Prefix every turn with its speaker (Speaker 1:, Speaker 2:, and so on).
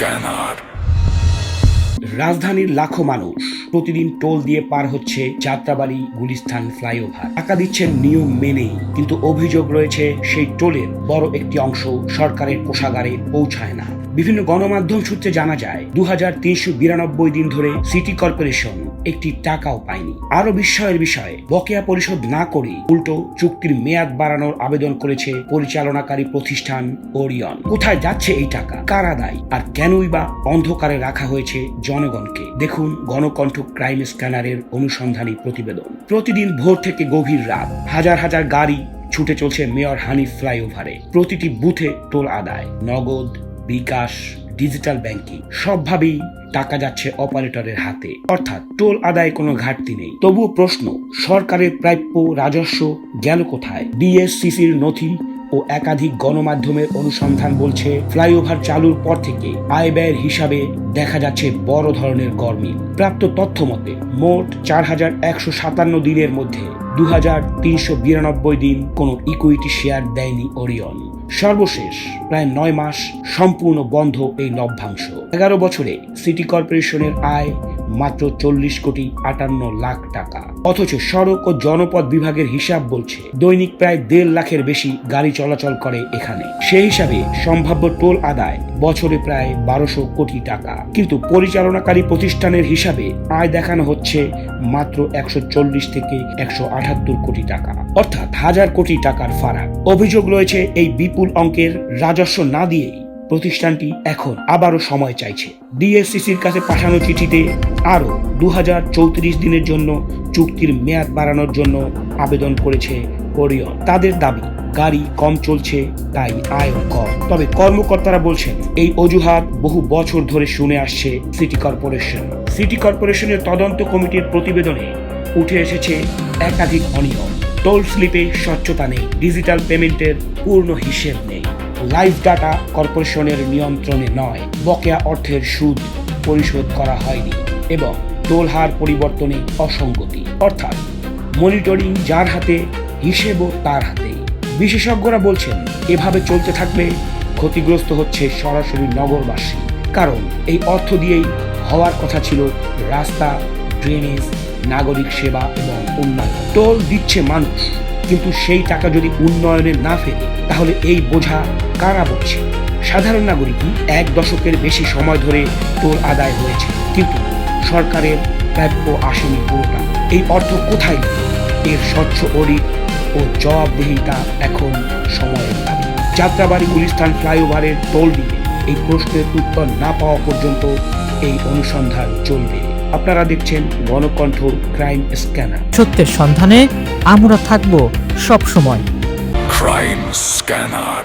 Speaker 1: Scanner.
Speaker 2: রাজধানীর লাখো মানুষ প্রতিদিন টোল দিয়ে পার হচ্ছে যাত্রাবাড়ি গুলিস্তান ফ্লাইওভার। টাকা দিচ্ছেন নিয়ম মেনেই, কিন্তু অভিযোগ রয়েছে সেই টোলের বড় একটি অংশ সরকারের কোষাগারে পৌঁছায় না। বিভিন্ন গণমাধ্যম সূত্রে জানা যায় 2392 দিন ধরে সিটি কর্পোরেশন একটি টাকাও পায়নি। আরো বিস্ময়ের বিষয়, বকেয়া পরিশোধ না করে উল্টো চুক্তির মেয়াদ বাড়ানোর আবেদন করেছে পরিচালনাকারী প্রতিষ্ঠান ওরিয়ন। কোথায় যাচ্ছে এই টাকা, কারা দায়ী, আর কেনই বা অন্ধকারে রাখা হয়েছে জনগণকে? দেখুন গণকণ্ঠ ক্রাইম স্ক্যানারের অনুসন্ধানী প্রতিবেদন। প্রতিদিন ভোর থেকে গভীর রাত হাজার হাজার গাড়ি ছুটে চলছে মেয়র হানিফ ফ্লাইওভারে। প্রতিটি বুথে টোল আদায়, নগদ, বিকাশ, ডিজিটাল ব্যাংকিং, সবভাবেই টাকা যাচ্ছে অপারেটরের হাতে। অর্থাৎ টোল আদায়ে কোনো ঘাটতি নেই। তবুও প্রশ্ন, সরকারের প্রাপ্য রাজস্ব গেল কোথায়? ডিএসসিসির নথি ও একাধিক গণমাধ্যমের অনুসন্ধান বলছে ফ্লাইওভার চালুর পর থেকে আয় ব্যয়ের হিসাবে দেখা যাচ্ছে বড় ধরনের গরমিল। প্রাপ্ত তথ্য মতে মোট 4157 দিনের মধ্যে 2392 দিন কোনো ইকুইটি শেয়ার দেয়নি ওরিয়ন। সর্বশেষ প্রায় 9 মাস সম্পূর্ণ বন্ধ এই লভ্যাংশ। 11 বছরে সিটি কর্পোরেশনের আয় মাত্র 40,58,00,000 টাকা। অথচ সড়ক ও জনপথ বিভাগের হিসাব বলছে দৈনিক প্রায় 1.5 লাখের বেশি গাড়ি চলাচল করে এখানে। সেই হিসাবে সম্ভাব্য টোল আদায় বছরে প্রায় 1200 কোটি টাকা। কিন্তু পরিচালনাকারী প্রতিষ্ঠানের হিসাবে আয় দেখানো হচ্ছে মাত্র 140 থেকে 178 কোটি টাকা, অর্থাৎ 1000 কোটি টাকার ফারাক। অভিযোগ রয়েছে এই বিপুল অঙ্কের রাজস্ব না দিয়েই প্রতিষ্ঠানটি এখন আবারও সময় চাইছে। ডিএসসিসির কাছে পাঠানো চিঠিতে আরও 2034 দিনের জন্য চুক্তির মেয়াদ বাড়ানোর জন্য আবেদন করেছে ওরিয়ন। তাদের দাবি, গাড়ি কম চলছে তাই আয় কম। তবে কর্মকর্তারা বলছেন এই অজুহাত বহু বছর ধরে শুনে আসছে সিটি কর্পোরেশন। সিটি কর্পোরেশনের তদন্ত কমিটির প্রতিবেদনে উঠে এসেছে একাধিক অনিয়ম। টোল স্লিপে স্বচ্ছতা নেই, ডিজিটাল পেমেন্টের পূর্ণ হিসেব নেই, লাইভ ডাটা কর্পোরেশনের নিয়ন্ত্রণে নয়, বকেয়া অর্থের সুদ পরিশোধ করা হয়নি এবং টোল হার পরিবর্তনে অসঙ্গতি। অর্থাৎ মনিটরিং যার হাতে, হিসেবও তার হাতেই। বিশেষজ্ঞরা বলছেন এভাবে চলতে থাকলে ক্ষতিগ্রস্ত হচ্ছে সরাসরি নগরবাসী। কারণ এই অর্থ দিয়েই হওয়ার কথা ছিল রাস্তা, ড্রেনেজ, নাগরিক সেবা এবং উন্নয়ন। টোল দিচ্ছে মানুষ, কিন্তু সেই টাকা যদি উন্নয়নে না ফেলে তাহলে এই বোঝা কারা বলছে? সাধারণ নাগরিকই। 1 দশকের বেশি সময় ধরে টোল আদায় হয়েছে, কিন্তু সরকারের প্রাপ্য আসেনি পুরোটা। এই অর্থ কোথায়? এর স্বচ্ছ অডিট ও জবাবদিহিতা এখন সময়ের দাবি। যাত্রাবাড়ি গুলিস্তান ফ্লাইওভারের টোল নিয়ে এই প্রশ্নের উত্তর না পাওয়া পর্যন্ত এই অনুসন্ধান চলবে। আপনারা দেখছেন গণকণ্ঠ ক্রাইম স্ক্যানার।
Speaker 3: সত্যের সন্ধানে আমরা থাকব সব সময়।
Speaker 1: Crime scanner.